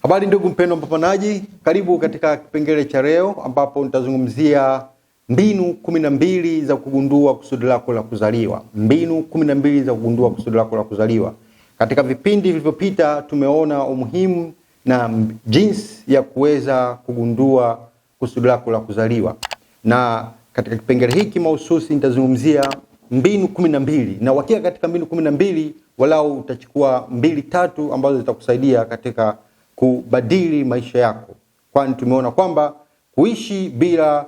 Habari ndugu mpendwa mpambanaji, karibu katika kipengele cha leo ambapo nitazungumzia mbinu 12 za kugundua kusudi lako la kuzaliwa. Mbinu 12 za kugundua kusudi lako la kuzaliwa. Katika vipindi vilivyopita tumeona umuhimu na jinsi ya kuweza kugundua kusudi lako la kuzaliwa. Na katika kipengele hiki mahususi nitazungumzia mbinu 12. Na wakia katika mbinu 12 walau utachukua 2-3 ambazo zitakusaidia katika kubadili maisha yako. Kwani tumeona kwamba kuishi bila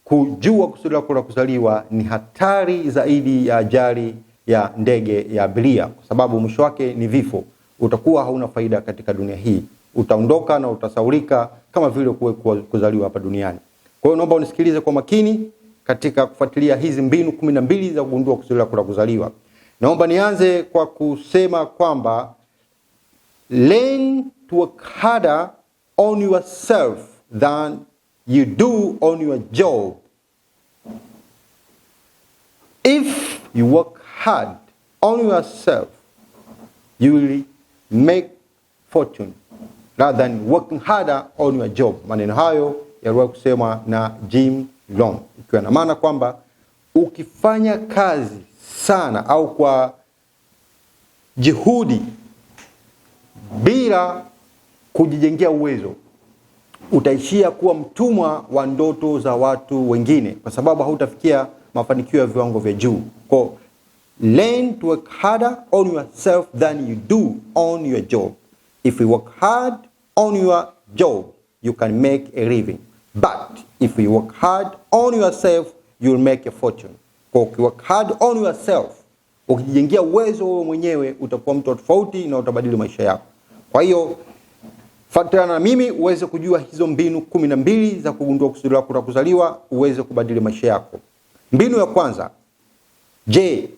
kujua kusudi lako la kuzaliwa ni hatari zaidi ya ajali ya ndege ya abiria, kwa sababu mwisho wake ni vifo. Utakuwa hauna faida katika dunia hii. Utaondoka na utasaulika kama vile kuzaliwa hapa duniani. Kwa hiyo naomba unisikilize kwa makini katika kufuatilia hizi mbinu 12 za kugundua kusudi lako la kuzaliwa. Naomba nianze kwa kusema kwamba learn to work harder on yourself than you do on your job. If you work hard on yourself, you will make fortune rather than working harder on your job. Maneno hayo yaliwahi kusemwa na Jim Rohn, ikiwa na maana kwamba ukifanya kazi sana au kwa juhudi bila kujijengea uwezo, utaishia kuwa mtumwa wa ndoto za watu wengine, kwa sababu hautafikia mafanikio ya viwango vya juu. Kwa learn to work harder on yourself than you do on your job. If you work hard on your job, you can make a living. But if you work hard on yourself, you will make a fortune. Kwa work hard on yourself, ukijijengea uwezo wewe mwenyewe, utakuwa mtu tofauti na utabadili maisha yako. Kwa hiyo fuatana na mimi uweze kujua hizo mbinu 12 za kugundua kusudi lako la kuzaliwa, uweze kubadili maisha yako. Mbinu ya kwanza, je,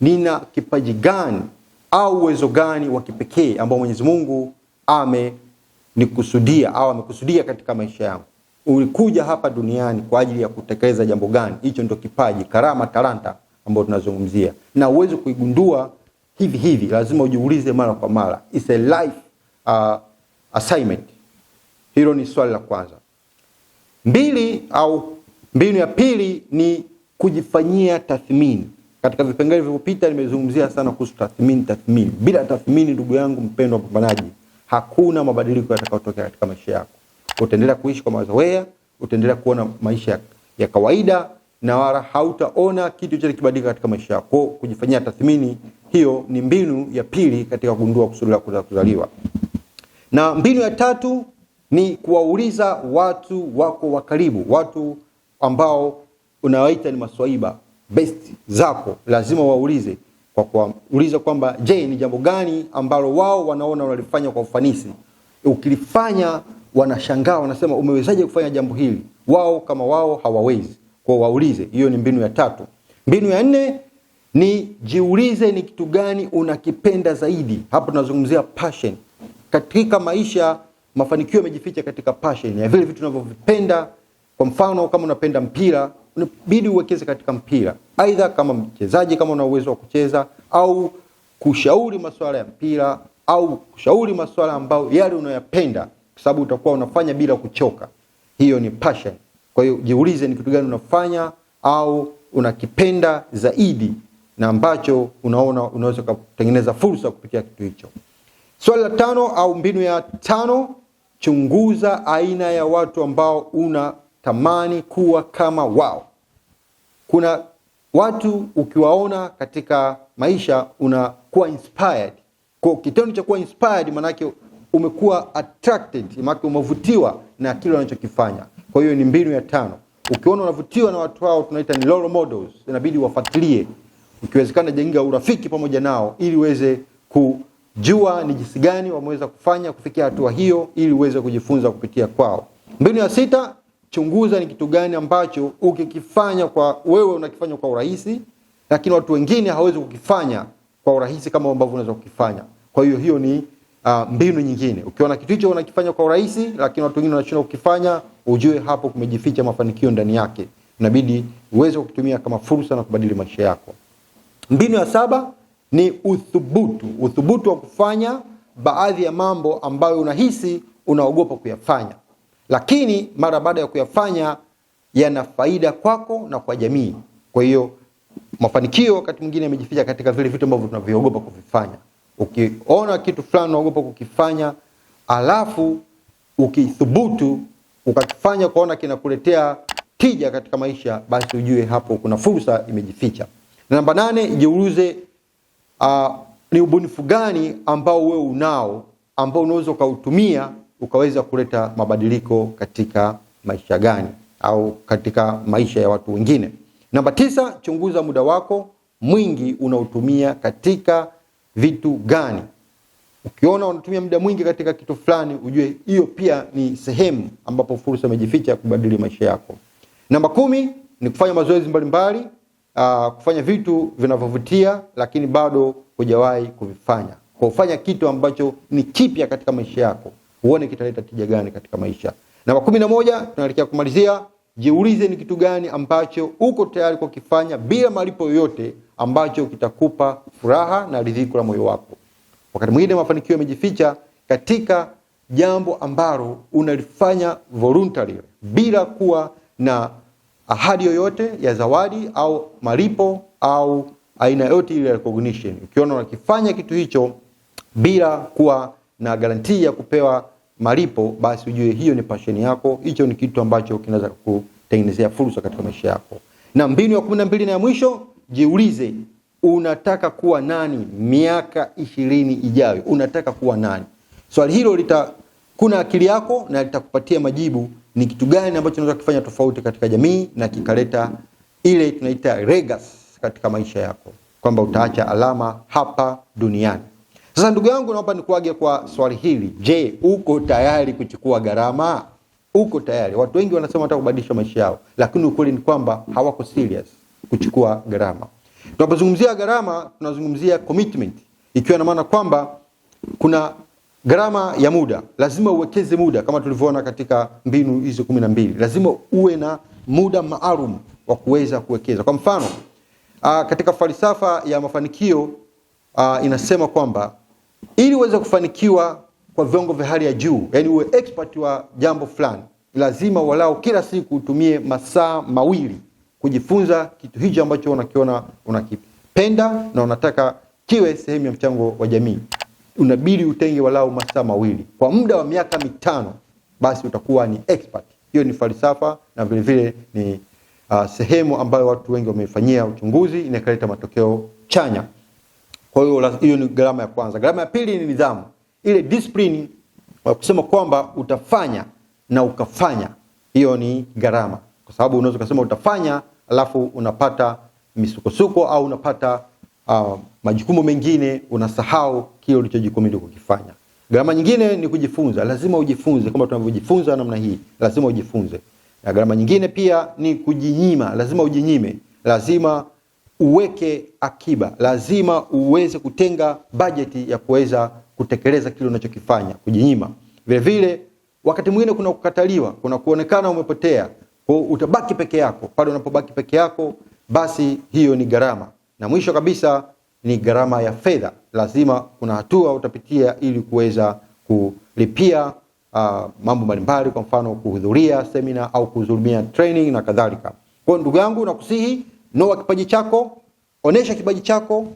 nina kipaji gani au uwezo gani wa kipekee ambao Mwenyezi Mungu amenikusudia au amekusudia katika maisha yangu? Ulikuja hapa duniani kwa ajili ya kutekeleza jambo gani? Hicho ndio kipaji, karama, talanta ambayo tunazungumzia. Na uweze kuigundua hivi lazima ujiulize mara kwa mara. It's a life assignment. Hilo ni swali la kwanza. Mbinu ya pili ni kujifanyia tathmini. Katika vipengele vilivyopita nimezungumzia sana kuhusu tathmini. Bila tathmini, ndugu yangu mpendwa mpambanaji, hakuna mabadiliko yatakayotokea katika maisha yako. Utaendelea kuishi kwa mazoea, utaendelea kuona maisha ya kawaida na wala hautaona kitu chochote kibadilika katika maisha yako. Kujifanyia tathmini, hiyo ni mbinu ya pili katika kugundua kusudi lako la kuzaliwa. Na mbinu ya tatu ni kuwauliza watu wako wa karibu, watu ambao unawaita ni maswaiba, best zako. Lazima waulize kwa kuuliza kwamba je, ni jambo gani ambalo wao wanaona unalifanya kwa ufanisi. Ukilifanya wanashangaa, wanasema umewezaje kufanya jambo hili? Wao kama wao hawawezi. Kwa waulize. Hiyo ni mbinu ya tatu. Mbinu ya 4 ni jiulize ni kitu gani unakipenda zaidi. Hapo tunazungumzia passion. Katika maisha mafanikio yamejificha katika passion, ya vile vitu unavyovipenda. Kwa mfano, kama unapenda mpira, unabidi uwekeze katika mpira. Aidha kama mchezaji, kama una uwezo wa kucheza, au kushauri masuala ya mpira, au kushauri masuala ambayo yale unayopenda, kwa sababu utakuwa unafanya bila kuchoka. Hiyo ni passion. Kwa hiyo jiulize ni kitu gani unafanya au unakipenda zaidi na ambacho unaona unaweza kutengeneza fursa kupitia kitu hicho. Swali la 5 au mbinu ya 5, chunguza aina ya watu ambao unatamani kuwa kama wao. Kuna watu ukiwaona katika maisha unakuwa inspired. Kwa kitendo cha kuwa inspired maana yake umekuwa attracted, maana yake umevutiwa na kile wanachokifanya. Kwa hiyo ni mbinu ya 5. Ukiona unavutiwa na watu hao, tunaita ni role models, inabidi wafuatilie. Ukiwezekana jenga urafiki pamoja nao ili uweze kujua ni jinsi gani wameweza kufanya kufikia hatua hiyo, ili uweze kujifunza kupitia kwao. Mbinu ya 6, chunguza ni kitu gani ambacho ukikifanya kwa wewe unakifanya kwa urahisi, lakini watu wengine hawezi kukifanya kwa urahisi kama ambavyo unaweza kukifanya. Kwa hiyo hiyo ni mbinu nyingine. Ukiona kitu hicho unakifanya kwa urahisi lakini watu wengine wanashindwa kukifanya, ujue hapo kumejificha mafanikio ndani yake. Inabidi uweze kukitumia kama fursa na kubadili maisha yako. Mbinu ya 7 ni uthubutu. Uthubutu wa kufanya baadhi ya mambo ambayo unahisi unaogopa kuyafanya, lakini mara baada ya kuyafanya yana faida kwako na kwa jamii. Kwa hiyo mafanikio wakati mwingine yamejificha katika vile vitu ambavyo tunaviogopa kuvifanya. Ukiona kitu fulani unaogopa kukifanya, alafu ukithubutu ukakifanya kuona kinakuletea tija katika maisha, basi ujue hapo kuna fursa imejificha. Na namba 8, jiulize ni ubunifu gani ambao wewe unao ambao unaweza ukautumia ukaweza kuleta mabadiliko katika maisha gani au katika maisha ya watu wengine. Namba 9, chunguza muda wako mwingi unaotumia katika vitu gani. Ukiona unatumia muda mwingi katika kitu fulani, ujue hiyo pia ni sehemu ambapo fursa imejificha ya kubadili maisha yako. Namba 10 ni kufanya mazoezi mbalimbali, kufanya vitu vinavyovutia lakini bado hujawahi kuvifanya. Kwa kufanya kitu ambacho ni kipya katika maisha yako, uone kitaleta tija gani katika maisha. Namba 11, tunaelekea kumalizia, jiulize ni kitu gani ambacho uko tayari kukifanya bila malipo yoyote ambacho kitakupa furaha na ridhiko la moyo wako. Wakati mwingine mafanikio yamejificha katika jambo ambalo unalifanya voluntarily bila kuwa na ahadi yoyote ya zawadi au malipo au aina yote ile ya recognition. Ukiona unakifanya kitu hicho bila kuwa na guarantee ya kupewa malipo, basi ujue hiyo ni passion yako, hicho ni kitu ambacho kinaweza kutengenezea fursa katika maisha yako. Na mbinu ya 12 na ya mwisho, jiulize unataka kuwa nani miaka 20 ijayo? Unataka kuwa nani? Swali hilo litakuna akili yako na litakupatia majibu ni kitu gani ambacho unaweza kufanya tofauti katika jamii na kikaleta ile tunaita legacy katika maisha yako, kwamba utaacha alama hapa duniani. Sasa ndugu yangu, naomba nikuage kwa swali hili. Je, uko tayari kuchukua gharama? Uko tayari? Watu wengi wanasema wanataka kubadilisha maisha yao, lakini ukweli ni kwamba hawako serious kuchukua gharama. Tunapozungumzia gharama, tunazungumzia commitment, ikiwa na maana kwamba kuna gharama ya muda. Lazima uwekeze muda kama tulivyoona katika mbinu hizo 12. Lazima uwe na muda maalum wa kuweza kuwekeza. Kwa mfano, katika falsafa ya mafanikio inasema kwamba ili uweze kufanikiwa kwa viwango vya hali ya juu, yani uwe expert wa jambo fulani, lazima walau kila siku utumie masaa 2 kujifunza kitu hicho ambacho unakiona unakipenda na unataka kiwe sehemu ya mchango wa jamii. Unabidi utenge walau masaa 2 kwa muda wa miaka 5, basi utakuwa ni expert. Hiyo ni falsafa na vile vile ni sehemu ambayo watu wengi wamefanyia uchunguzi, inakaleta matokeo chanya. Kwa hiyo ni gharama ya kwanza. Gharama ya pili ni nidhamu. Ile discipline wa kusema kwamba utafanya na ukafanya. Hiyo ni gharama. Kwa sababu unaweza kusema utafanya alafu unapata misukosuko au unapata majukumu mengine, unasahau kile ulichojikomiti kukifanya. Gharama nyingine ni kujifunza. Lazima ujifunze kama tunavyojifunza namna hii. Lazima ujifunze. Na gharama nyingine pia ni kujinyima. Lazima ujinyime. Lazima uweke akiba. Lazima uweze kutenga bajeti ya kuweza kutekeleza kile unachokifanya, kujinyima. Vile vile wakati mwingine kuna kukataliwa, kuna kuonekana umepotea. Kwa utabaki peke yako. Pale unapobaki peke yako, basi hiyo ni gharama. Na mwisho kabisa ni gharama ya fedha. Lazima kuna hatua utapitia ili kuweza kulipia mambo mbalimbali, kwa mfano kuhudhuria seminar au kuhudhuria training na kadhalika. Kwa ndugu yangu, nakusihi noa kipaji chako, onesha kipaji chako,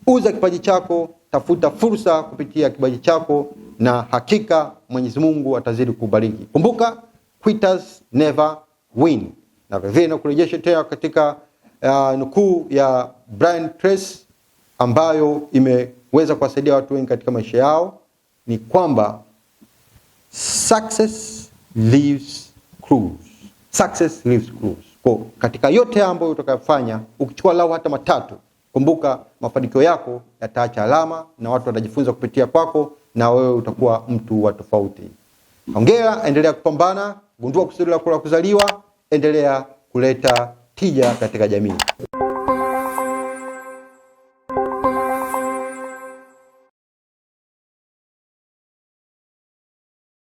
uza kipaji chako, tafuta fursa kupitia kipaji chako, na hakika Mwenyezi Mungu atazidi kukubariki. Kumbuka, quitters never win. Na vile nakurejesha tena katika nukuu ya Brian Tracy ambayo imeweza kuwasaidia watu wengi katika maisha yao, ni kwamba success leaves clues. Success leaves clues. Kwa katika yote ambayo utakayofanya, ukichukua lau hata 3, kumbuka mafanikio yako yataacha alama na watu watajifunza kupitia kwako, na wewe utakuwa mtu wa tofauti. Hongera, endelea kupambana, gundua kusudi lako la kuzaliwa, endelea kuleta tija katika jamii.